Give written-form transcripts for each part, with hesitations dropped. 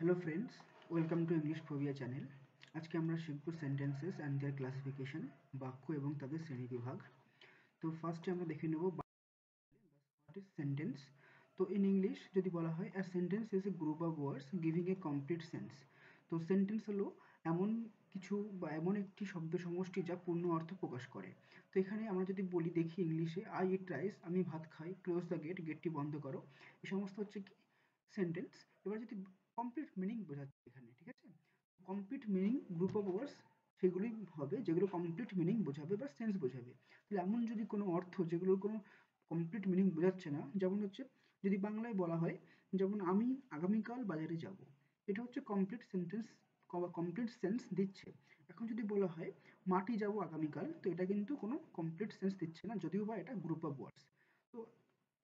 Hello friends, welcome to English Phobia channel. আজকে আমরা শিখব সেন্টেন্সেস অ্যান্ড দেয়ার ক্লাসিফিকেশন, বাক্য এবং তাদের শ্রেণীবিভাগ। তো ফার্স্টে আমরা দেখে নেব হোয়াট ইজ সেন্টেন্স। তো ইন ইংলিশ যদি বলা হয় a sentence is a group of words giving a complete sense। তো সেন্টেন্স হলো এমন কিছু বা এমন একটি শব্দ সমষ্টি যা পূর্ণ অর্থ প্রকাশ করে। তো এখানে আমরা যদি বলি দেখি ইংলিশে আই ইট রাইস, আমি ভাত খাই, ক্লোজ দ্য গেট, গেটটি বন্ধ করো, এই সমস্ত হচ্ছে কি সেন্টেন্স। এবার যদি কমপ্লিট মিনিং বোঝাচ্ছে এখানে, ঠিক আছে, complete meaning group of words সেগুলি হবে যেগুলো কমপ্লিট মিনিং বোঝাবে বা সেন্স বোঝাবে। তাহলে এমন যদি কোনো অর্থ যেগুলোর কোনো কমপ্লিট মিনিং বোঝাচ্ছে না, যেমন হচ্ছে যদি বাংলায় বলা হয় যেমন আমি আগামীকাল বাজারে যাব, এটা হচ্ছে কমপ্লিট সেন্টেন্স, কমপ্লিট সেন্স দিচ্ছে। এখন যদি বলা হয় মাটি যাব আগামীকাল, তো এটা কিন্তু কোনো কমপ্লিট সেন্স দিচ্ছে না, যদিও বা এটা গ্রুপ অফ ওয়ার্ডস। তো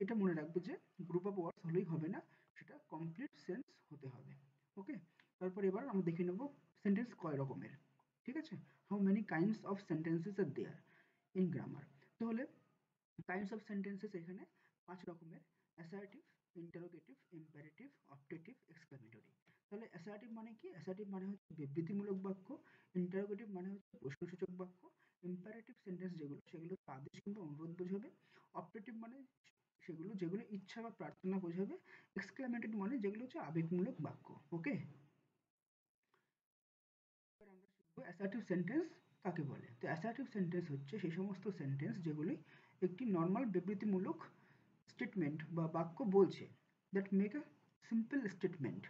এটা মনে রাখবে যে গ্রুপ অফ ওয়ার্ডস হলেই হবে না, সেটা কমপ্লিট সেন্স হতে হবে। ওকে, তারপর এবার আমরা দেখে নেব সেন্টেন্স কয় রকমের। ঠিক আছে, how many kinds of sentences are there in grammar. তাহলে কাইন্ডস অফ সেন্টেন্সেস এখানে 5 রকমের: assertive, interrogative, imperative, optative, exclamatory. তাহলে অ্যাসার্টিভ মানে কি? অ্যাসার্টিভ মানে হচ্ছে বিবৃতিমূলক বাক্য, ইন্টারোগেটিভ মানে হচ্ছে প্রশ্নসূচক বাক্য, ইম্পারেটিভ সেন্টেন্স যেগুলো সেগুলো আদেশ কিংবা অনুরোধ বোঝাবে, অপটেটিভ মানে সেগুলো যেগুলো ইচ্ছা বা প্রার্থনা বোঝাবে, এক্সক্লেমেটরি মানে যেগুলো হচ্ছে আবেগমূলক বাক্য। ওকে, এবার আমরা শিখবো অ্যাসার্টিভ সেন্টেন্স কাকে বলে। তো অ্যাসার্টিভ সেন্টেন্স হচ্ছে সেই সমস্ত সেন্টেন্স যেগুলি একটি নর্মাল বিবৃতিমূলক স্টেটমেন্ট বা বাক্য বলছে, that make a simple statement.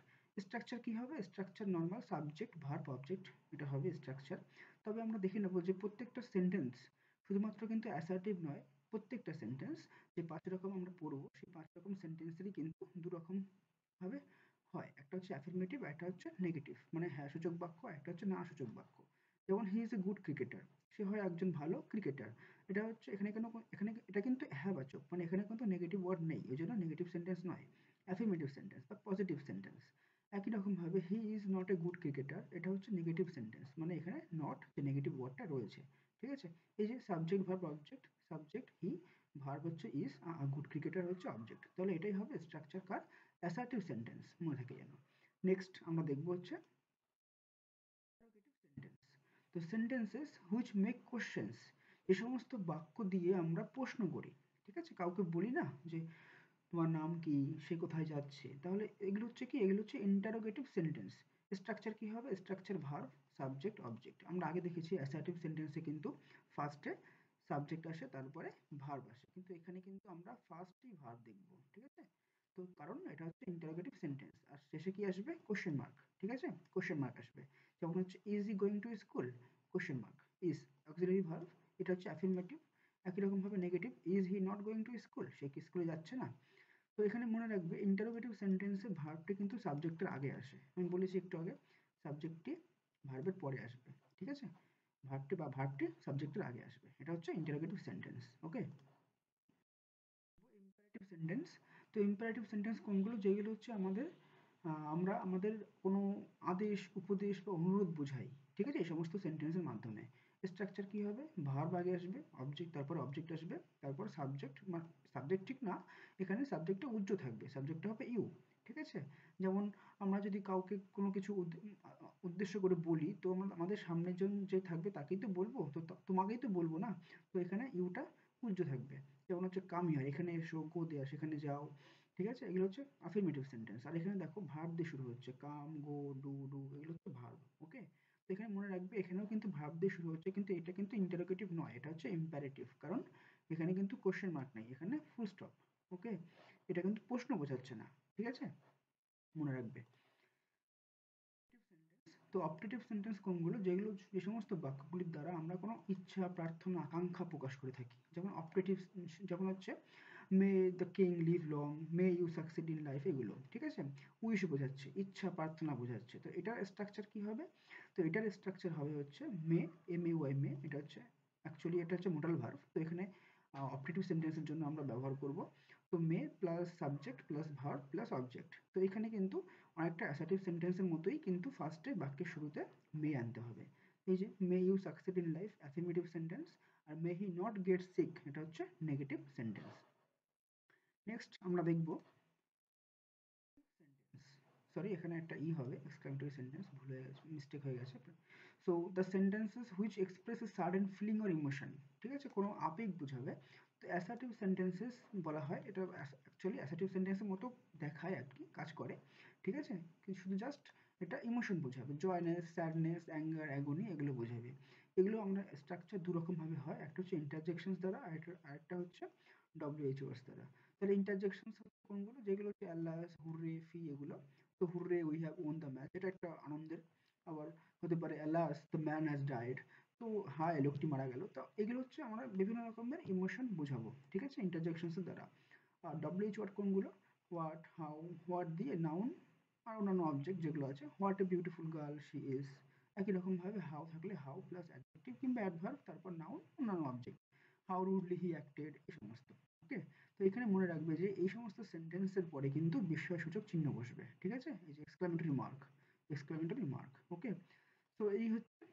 Structure কি হবে? Structure normal subject verb object, এটা হবে স্ট্রাকচার। তবে আমরা দেখে নেব যে প্রত্যেকটা সেন্টেন্স শুধুমাত্র কিন্তু অ্যাসার্টিভ নয়, প্রত্যেকটা সেন্টেন্স যে 5 রকম আমরা পড়বো সেই 5 রকম সেন্টেন্সেরই কিন্তু 2 রকম ভাবে হয়। একটা হচ্ছে অ্যাফার্মেটিভ, একটা হচ্ছে নেগেটিভ, মানে হ্যাঁ সূচক বাক্য, একটা হচ্ছে না সূচক বাক্য। যেমন he is a good cricketer, সে হয় একজন ভালো ক্রিকেটার। এটা হচ্ছে এখানে কেন, এখানে এটা কিন্তু হ্যাঁ বাচক, মানে এখানে কিন্তু নেগেটিভ ওয়ার্ড নেই, এই জন্য নেগেটিভ সেন্টেন্স নয়, অ্যাফার্মেটিভ সেন্টেন্স বা পজিটিভ সেন্টেন্স। একই রকম ভাবে he is not a good cricketer, এটা হচ্ছে নেগেটিভ সেন্টেন্স, মানে এখানে নট যে নেগেটিভ ওয়ার্ডটা রয়েছে। ঠিক আছে, এই যে সাবজেক্ট ভার্ব অবজেক্ট, সাবজেক্ট হি, ভার্ব হচ্ছে ইজ, গুড ক্রিকেটার হচ্ছে অবজেক্ট। তাহলে এটাই হবে স্ট্রাকচার কার অ্যাসার্টিভ সেন্টেন্স, মনে থাকে যেন। নেক্সট আমরা দেখবো হচ্ছে ইন্টারোগেটিভ সেন্টেন্স। তো সেন্টেন্সেস হুইচ মেক কোশ্চেন্স, যে সমস্ত বাক্য দিয়ে আমরা প্রশ্ন করি। ঠিক আছে, কাউকে বলি না যে তোমার নাম কি, সে কোথায় যাচ্ছে, তাহলে এগুলো হচ্ছে কি, এগুলো হচ্ছে ইন্টারোগেটিভ সেন্টেন্স। স্ট্রাকচার কি হবে? Structure verb subject object. আমরা আগে দেখেছি অ্যাসার্টিভ সেন্টেন্সে কিন্তু ফার্স্টে সাবজেক্ট আসে তারপরে ভার্ব আসে, কিন্তু এখানে কিন্তু আমরা ফার্স্টেই ভার্ব দেখব। ঠিক আছে, তো কারণ এটা হচ্ছে ইন্টারোগেটিভ সেন্টেন্স, আর শেষে কি আসবে? Question mark. ঠিক আছে, কোশ্চেন মার্ক আসবে। যেমন হচ্ছে is he going to school, question mark, is auxiliary verb, এটা হচ্ছে অ্যাফার্মেটিভ। একই রকম ভাবে negative, is he not going to school, সে কি স্কুলে যাচ্ছে না। তো এখানে মনে রাখবে ইন্টারোগেটিভ সেন্টেন্সে ভার্বটি কিন্তু সাবজেক্টের আগে আসে, আমি বলেছি একটু আগে, সাবজেক্টটি ভার্বের পরে আসবে। ঠিক আছে, ভার্বটি সাবজেক্টের আগে আসবে, এটা হচ্ছে ইন্টারোগেটিভ সেন্টেন্স। ওকে, ইম্পারেটিভ সেন্টেন্স। তো ইম্পারেটিভ সেন্টেন্স কোনগুলো? যেগুলো হচ্ছে আমাদের আমরা আমাদের কোনো আদেশ উপদেশ বা অনুরোধ বোঝাই। ঠিক আছে, এই সমস্ত সেন্টেন্সের মাধ্যমে স্ট্রাকচার কি হবে? ভার্ব আগে আসবে, অবজেক্ট, তারপর অবজেক্ট আসবে, তারপর সাবজেক্ট। সাবজেক্ট ঠিক না, এখানে সাবজেক্টটা উজ্জ্ব থাকবে, সাবজেক্টটা হবে ইউ। ঠিক আছে, যেমন আমরা যদি কাউকে কোনো কিছু উদ্দেশ্য করে বলি, তো আমাদের সামনের জন যে থাকবে তাকেই তো বলবো, তো তোমাকেই তো বলবো না, তো এখানে ইউটা উজ্জ্ব থাকবে। যেমন হচ্ছে কাম হিয়ার, এখানে এসো, গো দেয়ার, সেখানে যাও। ঠিক আছে, এগুলো হচ্ছে অ্যাফার্মেটিভ সেন্টেন্স। আর এখানে দেখো ভার্ব দিয়ে শুরু হচ্ছে, কাম, গো, ডু, এগুলো হচ্ছে ভার্ব। ওকে, তো এখানে মনে রাখবে এখানেও কিন্তু ভার্ব দিয়ে শুরু হচ্ছে, কিন্তু এটা কিন্তু ইন্টারোগেটিভ নয়, এটা হচ্ছে ইম্পারেটিভ, কারণ এখানে কিন্তু কোশ্চেন মার্ক নাই, এখানে ফুল স্টপ। ওকে, এটা কিন্তু প্রশ্ন বোঝাচ্ছে না। ঠিক আছে, মনে রাখবে। তো অপটেটিভ সেন্টেন্স কোনগুলো? যেগুলো, যে সমস্ত বাক্যগুলির দ্বারা আমরা কোনো ইচ্ছা প্রার্থনা আকাঙ্ক্ষা প্রকাশ করে থাকি। যেমন অপটেটিভ, যেমন হচ্ছে may the king live long, may you succeed in life, এগুলো। ঠিক আছে, উইশ বোঝাচ্ছে, ইচ্ছা প্রার্থনা বোঝাচ্ছে। তো এটার স্ট্রাকচার কি হবে? তো এটার স্ট্রাকচার হবে হচ্ছে মে, এম এ ওয়াই, মে, এটা হচ্ছে অ্যাকচুয়ালি এটা হচ্ছে মোডাল ভার্ব। তো এখানে অপটেটিভ সেন্টেন্সের জন্য আমরা ব্যবহার করব। তো may plus subject plus verb plus object. তো এখানে কিন্তু অনেকটা অ্যাসার্টিভ সেন্টেন্সের মতোই, কিন্তু ফার্স্টে বাক্যের শুরুতে মে আনতে হবে। এই যে may you succeed in life, affirmative sentence. আর may he not get sick, এটা হচ্ছে নেগেটিভ সেন্টেন্স। নেক্সট আমরা দেখব সেন্টেন্স, সরি এখানে একটা ই হবে, এক্সক্লেমেটরি সেন্টেন্স, ভুল হয়ে গেছে, মিস্টেক হয়ে গেছে। So the sentences which express a sudden feeling or emotion, ঠিক আছে, কোনো আবেগ বোঝাবে। তো অ্যাসার্টিভ সেন্টেন্সেস বলা হয়, এটা অ্যাকচুয়ালি অ্যাসার্টিভ সেন্টেন্সের মতো দেখায় আর কি, কাজ করে, ঠিক আছে, কিন্তু শুধু জাস্ট এটা ইমোশন বোঝাবে, জয়নেস, স্যাডনেস, অ্যাঙ্গার, অ্যাগনি এগুলো বোঝাবে। এগুলো আমরা স্ট্রাকচার দুরকম ভাবে হয়, একটা হচ্ছে ইন্টারজেকশনস দ্বারা, আরেকটা হচ্ছে ডব্লিউএইচওস দ্বারা। তাহলে ইন্টারজেকশনস কোনগুলো, যেগুলো হচ্ছে অ্যালাস, হুররে, ফি এগুলো। তো hurray we have won the match, এটা একটা আনন্দের। আবার হতে পারে alas the man has died, তো হায় লোকটি মারা গেল। তো এগুলো হচ্ছে আমরা বিভিন্ন রকমের ইমোশন বোঝাবো, ঠিক আছে, ইন্টারজেকশনস এর দ্বারা। আর ডব্লিউএইচ ওয়ার্ড কোনগুলো, হোয়াট, হাউ, হোয়াট দিয়ে নাউন আর অন্যান্য অবজেক্ট যেগুলো আছে, what a beautiful girl she is, একই রকম ভাবে হাউ থাকলে হাউ প্লাস অ্যাডজেক্টিভ কিংবা অ্যাডভার্ব, তারপর নাউন, অন্যান্য object, how rudely he acted, এই সমস্ত। ওকে, তো এখানে মনে রাখবে যে এই সমস্ত সেন্টেন্সের পরে কিন্তু বিস্ময়সূচক চিহ্ন বসবে, ঠিক আছে, এই যে এক্সক্লেমেটরি মার্ক, এক্সক্লেমেটরি মার্ক। ওকে, তো এই হচ্ছে